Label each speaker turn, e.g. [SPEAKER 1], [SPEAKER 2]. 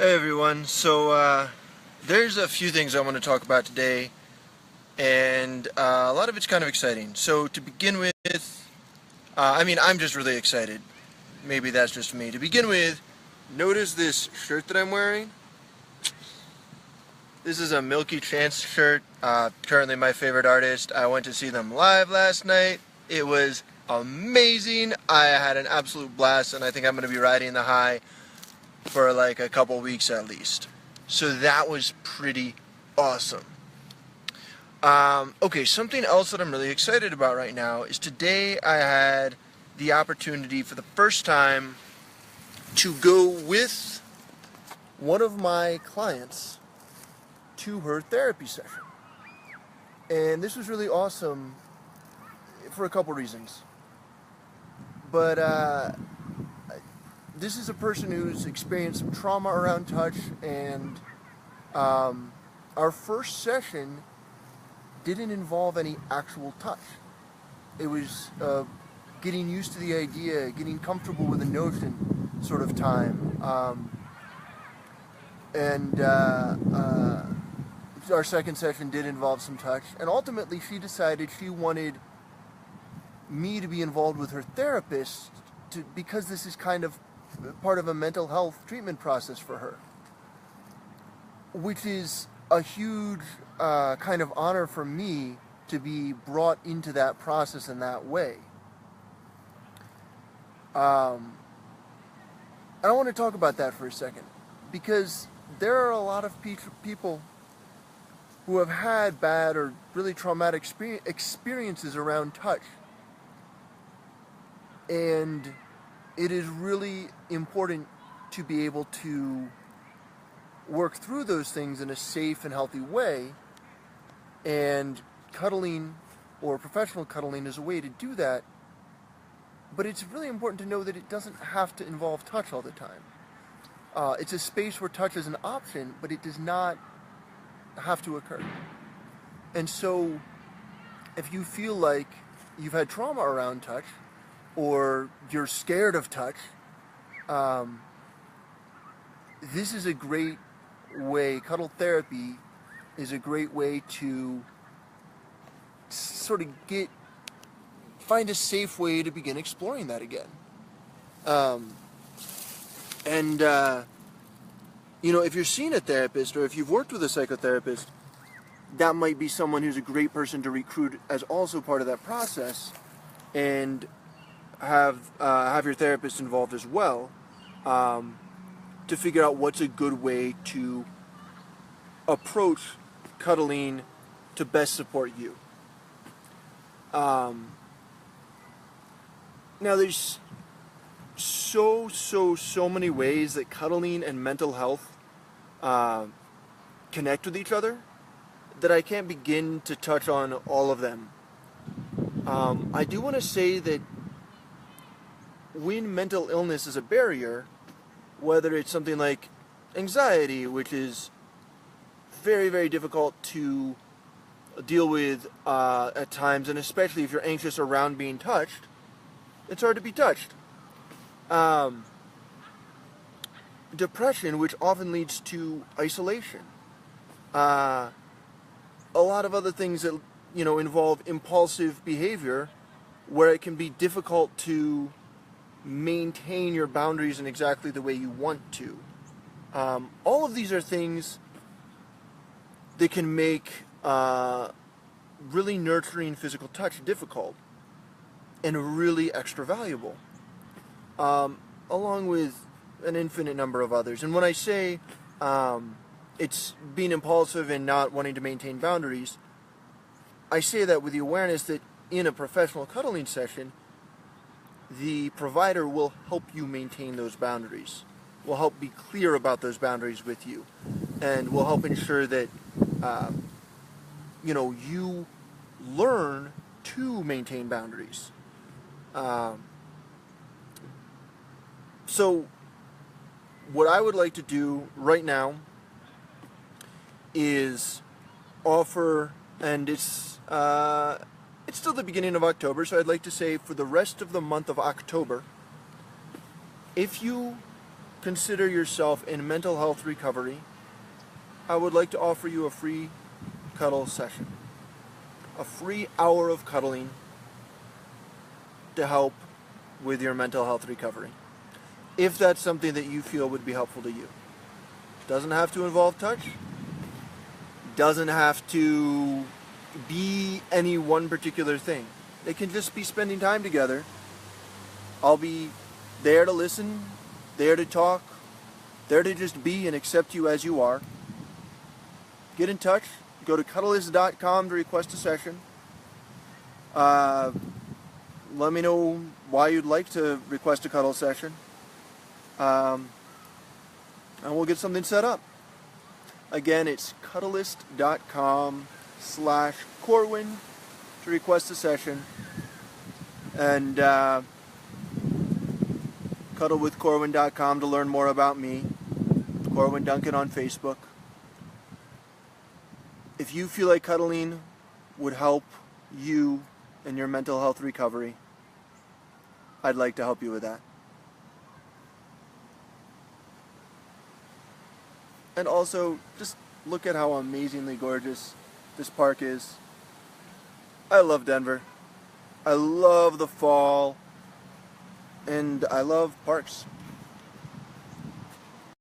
[SPEAKER 1] Hey everyone, there's a few things I want to talk about today, and a lot of it's kind of exciting. So to begin with, I'm just really excited. Maybe that's just me. To begin with, notice this shirt that I'm wearing? This is a Milky Chance shirt, currently my favorite artist. I went to see them live last night. It was amazing. I had an absolute blast, and I think I'm going to be riding the high for like a couple weeks at least. So that was pretty awesome. Okay, something else that I'm really excited about right now is today I had the opportunity for the first time to go with one of my clients to her therapy session. And this was really awesome for a couple reasons. But this is a person who's experienced some trauma around touch, and our first session didn't involve any actual touch. It was getting used to the idea, getting comfortable with the notion sort of time. Our second session did involve some touch, and ultimately she decided she wanted me to be involved with her therapist because this is kind of part of a mental health treatment process for her, which is a huge kind of honor for me to be brought into that process in that way. I want to talk about that for a second, because there are a lot of people who have had bad or really traumatic experiences around touch. And it is really important to be able to work through those things in a safe and healthy way. And cuddling, or professional cuddling, is a way to do that. But it's really important to know that it doesn't have to involve touch all the time. It's a space where touch is an option, but it does not have to occur. And so, if you feel like you've had trauma around touch, or you're scared of touch, this is a great way, cuddle therapy is a great way to sort of find a safe way to begin exploring that again. If you're seeing a therapist, or if you've worked with a psychotherapist, that might be someone who's a great person to recruit as also part of that process, and have your therapist involved as well, to figure out what's a good way to approach cuddling to best support you. Now there's so many ways that cuddling and mental health connect with each other that I can't begin to touch on all of them. I do want to say that when mental illness is a barrier, whether it's something like anxiety, which is very, very difficult to deal with at times, and especially if you're anxious around being touched, it's hard to be touched. Depression, which often leads to isolation. A lot of other things that involve impulsive behavior, where it can be difficult to maintain your boundaries in exactly the way you want to. All of these are things that can make really nurturing physical touch difficult and really extra valuable, along with an infinite number of others. And when I say it's being impulsive and not wanting to maintain boundaries, I say that with the awareness that in a professional cuddling session, the provider will help you maintain those boundaries, will help be clear about those boundaries with you, and will help ensure that you learn to maintain boundaries. So what I would like to do right now is offer, and it's still the beginning of October, so I'd like to say for the rest of the month of October, if you consider yourself in mental health recovery, I would like to offer you a free cuddle session. A free hour of cuddling to help with your mental health recovery. If that's something that you feel would be helpful to you. Doesn't have to involve touch. Doesn't have to be any one particular thing. It can just be spending time together. I'll be there to listen, there to talk, there to just be and accept you as you are. Get in touch. Go to Cuddlist.com to request a session. Let me know why you'd like to request a cuddle session. And we'll get something set up. Again, it's Cuddlist.com/Corwin to request a session. And CuddleWithCorwin.com to learn more about me. Corwin Duncan on Facebook. If you feel like cuddling would help you in your mental health recovery, I'd like to help you with that. And also, just look at how amazingly gorgeous this park is. I love Denver. I love the fall. And I love parks.